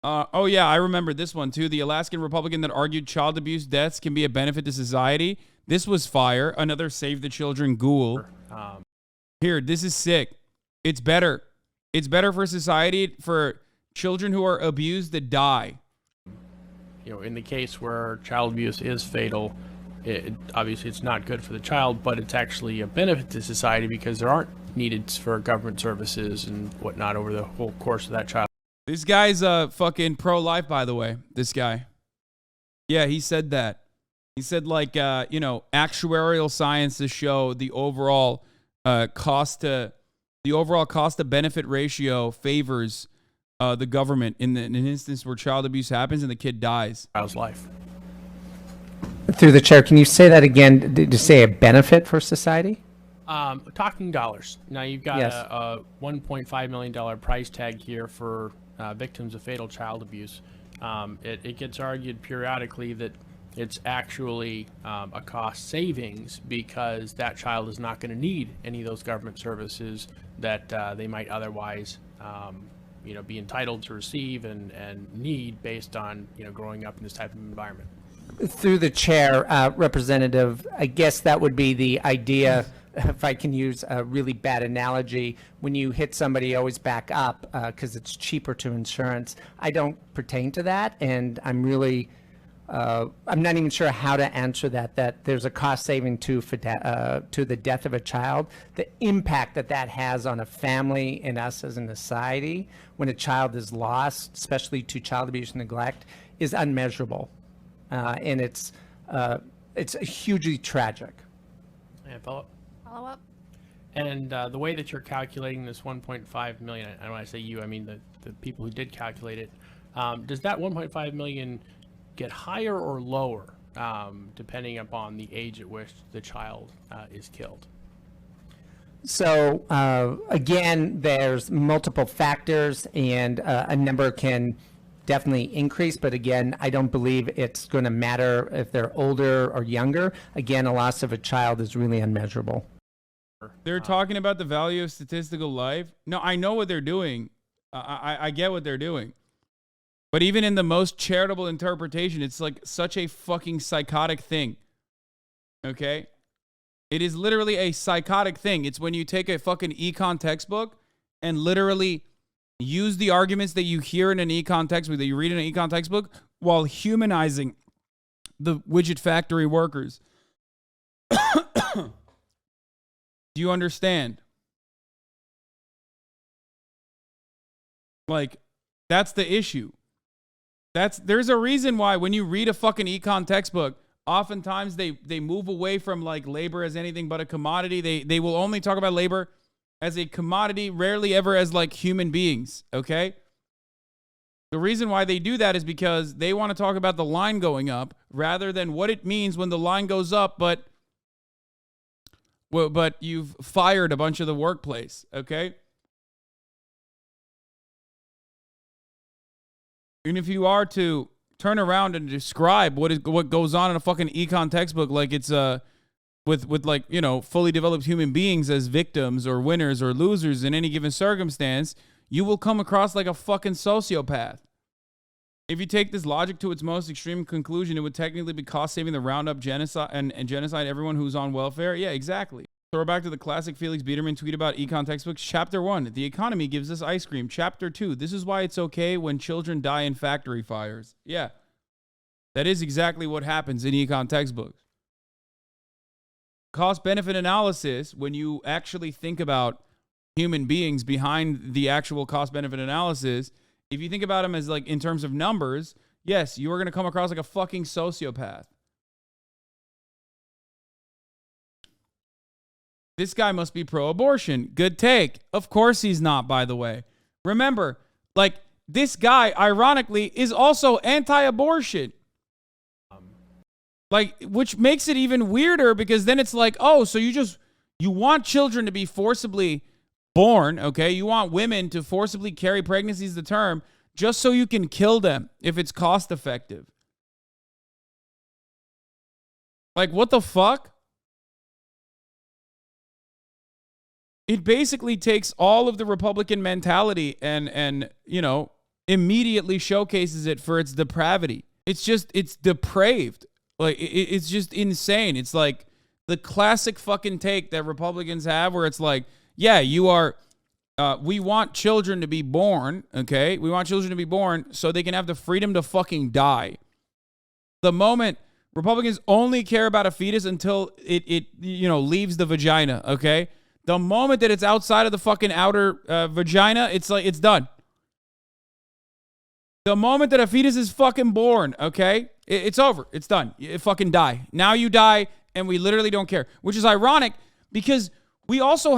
Oh yeah, I remember this one too. The Alaskan Republican that argued child abuse deaths can be a benefit to society. This was fire. Another Save the Children ghoul. Here, this is sick. It's better. It's better for society for children who are abused to die. In the case where child abuse is fatal, obviously it's not good for the child, but it's actually a benefit to society because there aren't needed for government services and whatnot over the whole course of that child. This guy's fucking pro-life, by the way. This guy. Yeah, he said that. He said, like, actuarial sciences show the overall cost to benefit ratio favors the government in an instance where child abuse happens and the kid dies. Child's life. Through the chair, can you say that again? Did you say a benefit for society? Talking dollars. Now you've got Yes. a $1.5 million price tag here for victims of fatal child abuse. It gets argued periodically that it's actually a cost savings because that child is not going to need any of those government services that they might otherwise be entitled to receive and need based on growing up in this type of environment. Through the chair, Representative, I guess that would be the idea, if I can use a really bad analogy, when you hit somebody, always back up because it's cheaper to insurance. I don't pertain to that, and I'm really, I'm not even sure how to answer that there's a cost saving to the death of a child. The impact that has on a family and us as a society when a child is lost, especially to child abuse and neglect, is unmeasurable. And it's hugely tragic. And follow up. And the way that you're calculating this 1.5 million, and when I say you, I mean the people who did calculate it, does that 1.5 million get higher or lower depending upon the age at which the child is killed? So again, there's multiple factors, and a number can definitely increase, but again, I don't believe it's going to matter if they're older or younger. Again, a loss of a child is really unmeasurable. They're talking about the value of statistical life. No, I know what they're doing. I get what they're doing. But even in the most charitable interpretation, it's like such a fucking psychotic thing. Okay? It is literally a psychotic thing. It's when you take a fucking econ textbook and literally use the arguments that you hear in an econ textbook, that you read in an econ textbook, while humanizing the widget factory workers. Do you understand? Like, that's the issue. There's a reason why when you read a fucking econ textbook, oftentimes they move away from like labor as anything but a commodity. They will only talk about labor as a commodity, rarely ever as like human beings, okay? The reason why they do that is because they want to talk about the line going up rather than what it means when the line goes up, but you've fired a bunch of the workplace, okay? And if you are to turn around and describe what goes on in a fucking econ textbook like it's with like, fully developed human beings as victims or winners or losers in any given circumstance, you will come across like a fucking sociopath. If you take this logic to its most extreme conclusion, it would technically be cost saving the roundup genocide and genocide everyone who's on welfare. Yeah, exactly. So we're back to the classic Felix Biederman tweet about econ textbooks. Chapter 1, the economy gives us ice cream. Chapter 2, this is why it's okay when children die in factory fires. Yeah, that is exactly what happens in econ textbooks. Cost-benefit analysis, when you actually think about human beings behind the actual cost-benefit analysis, if you think about them as like in terms of numbers, yes, you are going to come across like a fucking sociopath. This guy must be pro-abortion. Good take. Of course he's not, by the way. Remember, like, this guy, ironically, is also anti-abortion. Like, which makes it even weirder because then it's like, oh, so you want children to be forcibly born, okay? You want women to forcibly carry pregnancies to term just so you can kill them if it's cost effective. Like, what the fuck? It basically takes all of the Republican mentality and immediately showcases it for its depravity. It's depraved. Like, it's just insane. It's like the classic fucking take that Republicans have where it's like, yeah, we want children to be born, okay? We want children to be born so they can have the freedom to fucking die. The moment Republicans only care about a fetus until it leaves the vagina, okay? The moment that it's outside of the fucking outer vagina, it's like, it's done. The moment that a fetus is fucking born, okay? It's over. It's done. You fucking die. Now you die, and we literally don't care. Which is ironic because we also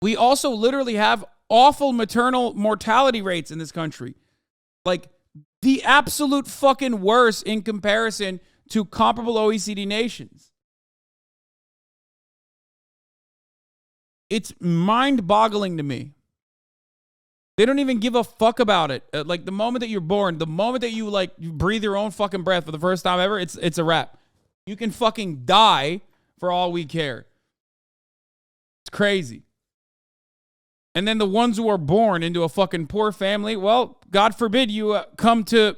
literally have awful maternal mortality rates in this country. Like, the absolute fucking worst in comparison to comparable OECD nations. It's mind-boggling to me. They don't even give a fuck about it. Like, the moment that you're born, the moment that you breathe your own fucking breath for the first time ever, it's a wrap. You can fucking die for all we care. It's crazy. And then the ones who are born into a fucking poor family, well, God forbid you have to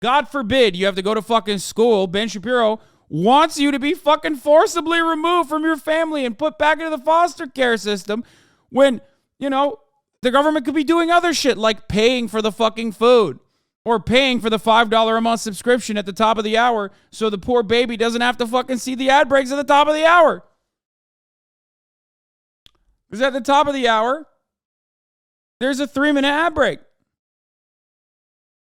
go to fucking school. Ben Shapiro wants you to be fucking forcibly removed from your family and put back into the foster care system when, the government could be doing other shit like paying for the fucking food or paying for the $5 a month subscription at the top of the hour so the poor baby doesn't have to fucking see the ad breaks at the top of the hour. Because at the top of the hour, there's a 3-minute ad break.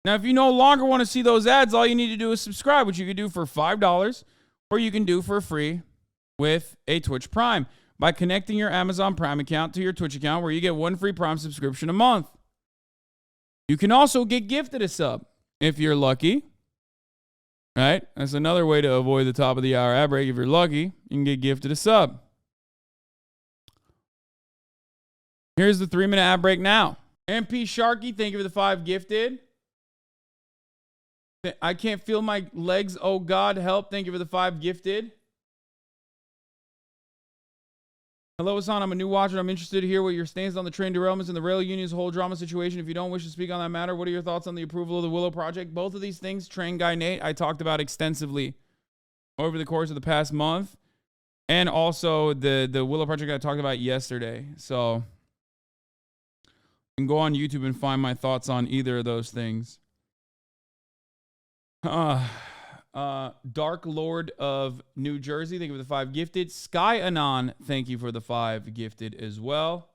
Now, if you no longer want to see those ads, all you need to do is subscribe, which you can do for $5 or you can do for free with a Twitch Prime by connecting your Amazon Prime account to your Twitch account where you get 1 free Prime subscription a month. You can also get gifted a sub if you're lucky. Right? That's another way to avoid the top of the hour ad break. If you're lucky, you can get gifted a sub. Here's the 3-minute ad break now. MP Sharky, thank you for the 5 gifted. I can't feel my legs. Oh, God, help. Thank you for the 5 gifted. Hello, Hasan. I'm a new watcher. I'm interested to hear what your stance on the train derailments and the rail union's whole drama situation. If you don't wish to speak on that matter, what are your thoughts on the approval of the Willow Project? Both of these things, Train Guy Nate, I talked about extensively over the course of the past month. And also the Willow Project I talked about yesterday. So you can go on YouTube and find my thoughts on either of those things. Dark Lord of New Jersey, thank you for the 5 gifted. Sky Anon, thank you for the 5 gifted as well.